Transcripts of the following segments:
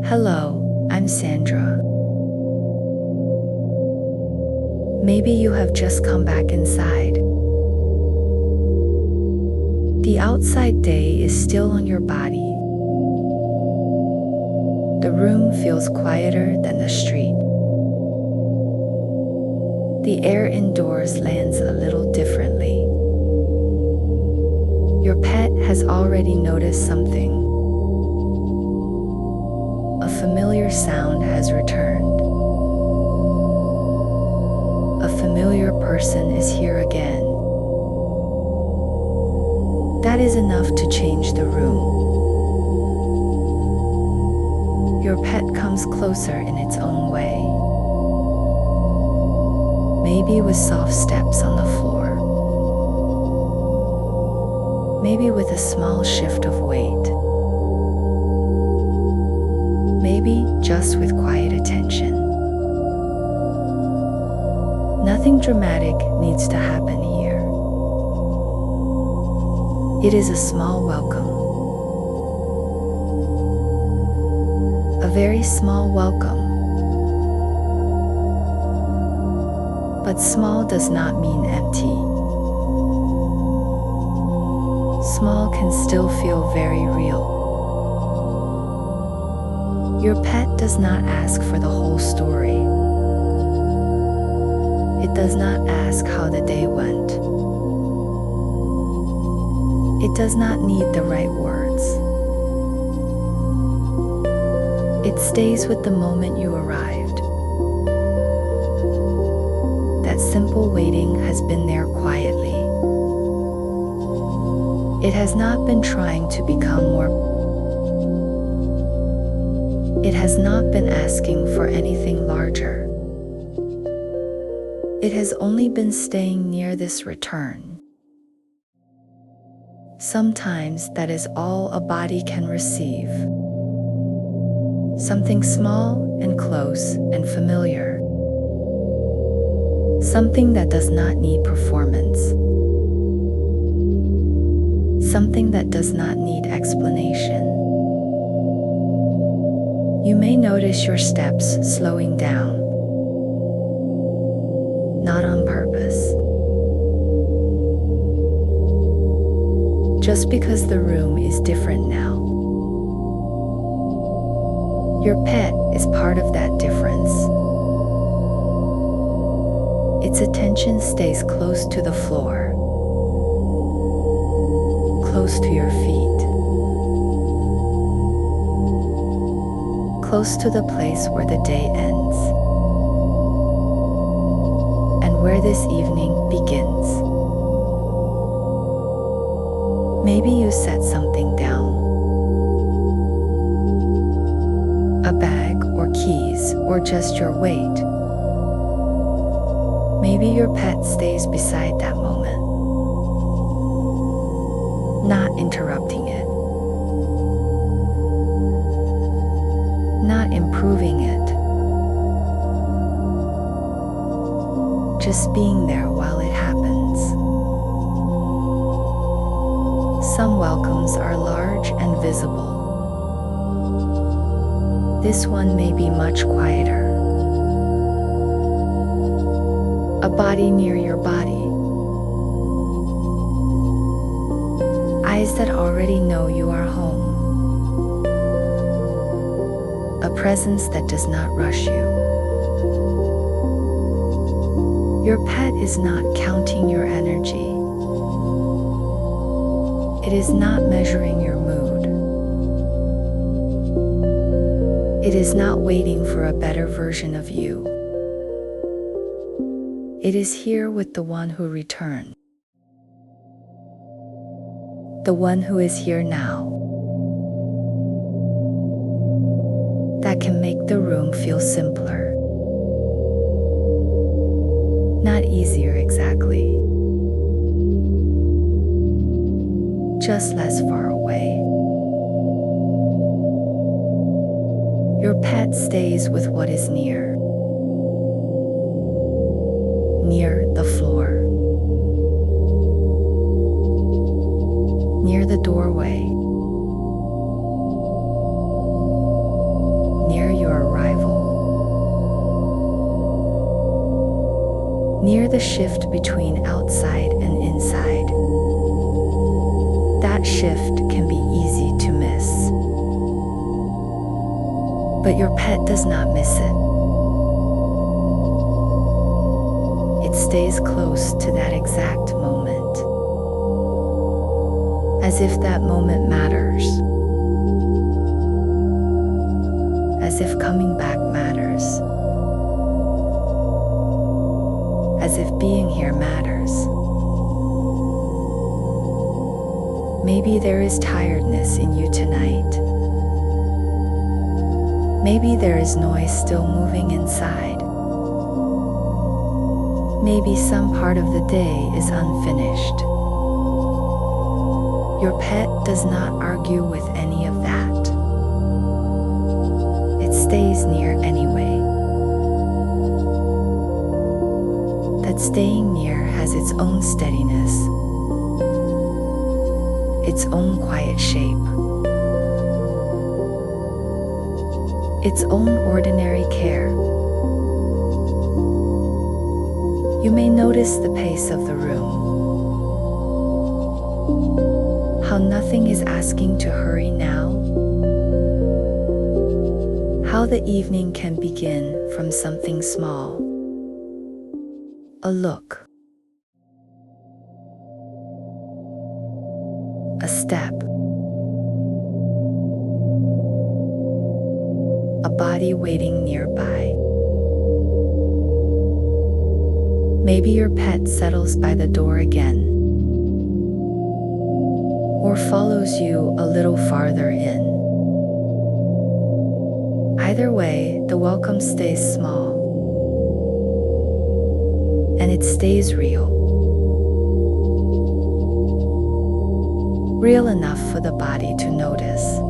Hello, I'm Sandra. Maybe you have just come back inside. The outside day is still on your body. The room feels quieter than the street. The air indoors lands a little differently. Your pet has already noticed something. A familiar sound has returned. A familiar person is here again. That is enough to change the room. Your pet comes closer in its own way. Maybe with soft steps on the floor. Maybe with a small shift of weight. Maybe just with quiet attention. Nothing dramatic needs to happen here. It is a small welcome. A very small welcome. But small does not mean empty. Small can still feel very real. Your pet does not ask for the whole story. It does not ask how the day went. It does not need the right words. It stays with the moment you arrived. That simple waiting has been there quietly. It has not been trying to become more. It has not been asking for anything larger. It has only been staying near this return. Sometimes that is all a body can receive. Something small and close and familiar. Something that does not need performance. Something that does not need explanation. You may notice your steps slowing down. Not on purpose. Just because the room is different now. Your pet is part of that difference. Its attention stays close to the floor, close to your feet, close to the place where the day ends, and where this evening begins. Maybe you set something down. A bag or keys or just your weight. Maybe your pet stays beside that moment, not interrupting it, not improving it, just being there while it happens. Some welcomes are large and visible. This one may be much quieter. A body near your body. Eyes that already know you are home. A presence that does not rush you. Your pet is not counting your energy. It is not measuring your mood. It is not waiting for a better version of you. It is here with the one who returned. The one who is here now. That can make the room feel simpler. Not easier exactly. Just less far away. Your pet stays with what is near. Near the floor. Near the doorway. the shift between outside and inside. That shift can be easy to miss. But your pet does not miss it. It stays close to that exact moment, as if that moment matters, as if coming back matters, as if being here matters. Maybe there is tiredness in you tonight. Maybe there is noise still moving inside. Maybe some part of the day is unfinished. Your pet does not argue with any of that. It stays near anyway. That staying near has its own steadiness, its own quiet shape, its own ordinary care. You may notice the pace of the room, how nothing is asking to hurry now, how the evening can begin from something small, a look, a step, a body waiting nearby. Maybe your pet settles by the door again, or follows you a little farther in. Either way, the welcome stays small, and it stays real. Real enough for the body to notice.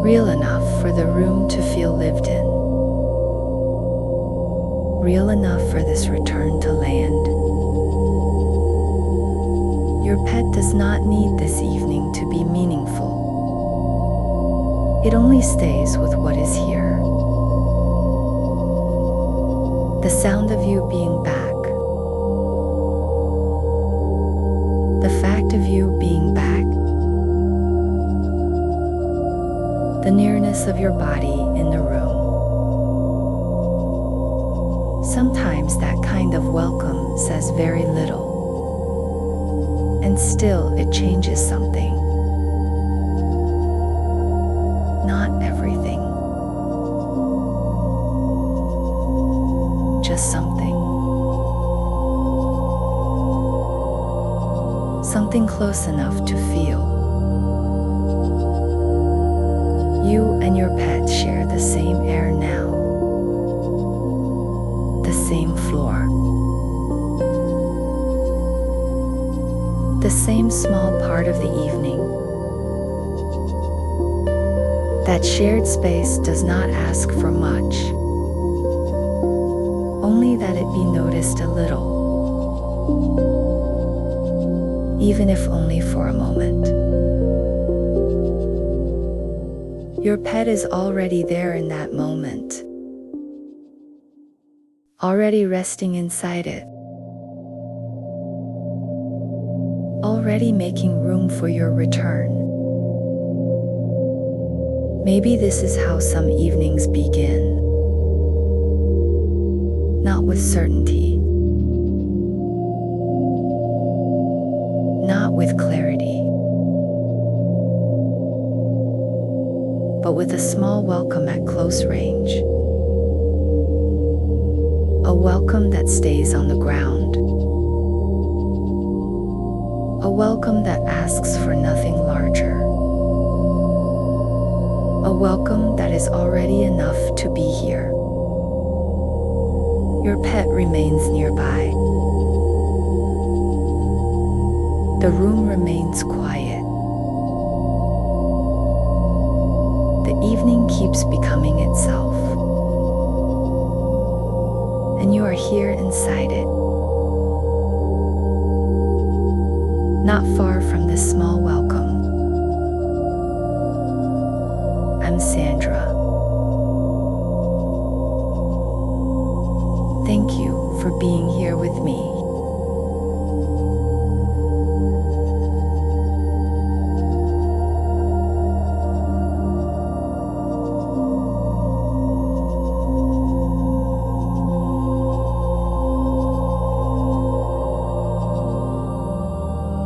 Real enough for the room to feel lived in. Real enough for this return to land. Your pet does not need this evening to be meaningful. It only stays with what is here. The sound of you being back. The fact of you being back. The nearness of your body in the room. Sometimes that kind of welcome says very little, and still it changes something. Not everything, just something. Something close enough to feel. You and your pet share the same air now. Same floor, the same small part of the evening. That shared space does not ask for much, only that it be noticed a little, even if only for a moment. Your pet is already there in that moment, already resting inside it, already making room for your return. Maybe this is how some evenings begin. Not with certainty, not with clarity, but with a small welcome at close range. A welcome that stays on the ground. A welcome that asks for nothing larger. A welcome that is already enough to be here. Your pet remains nearby. The room remains quiet. The evening keeps becoming itself. And you are here inside it. Not far from this small welcome. I'm Sandra.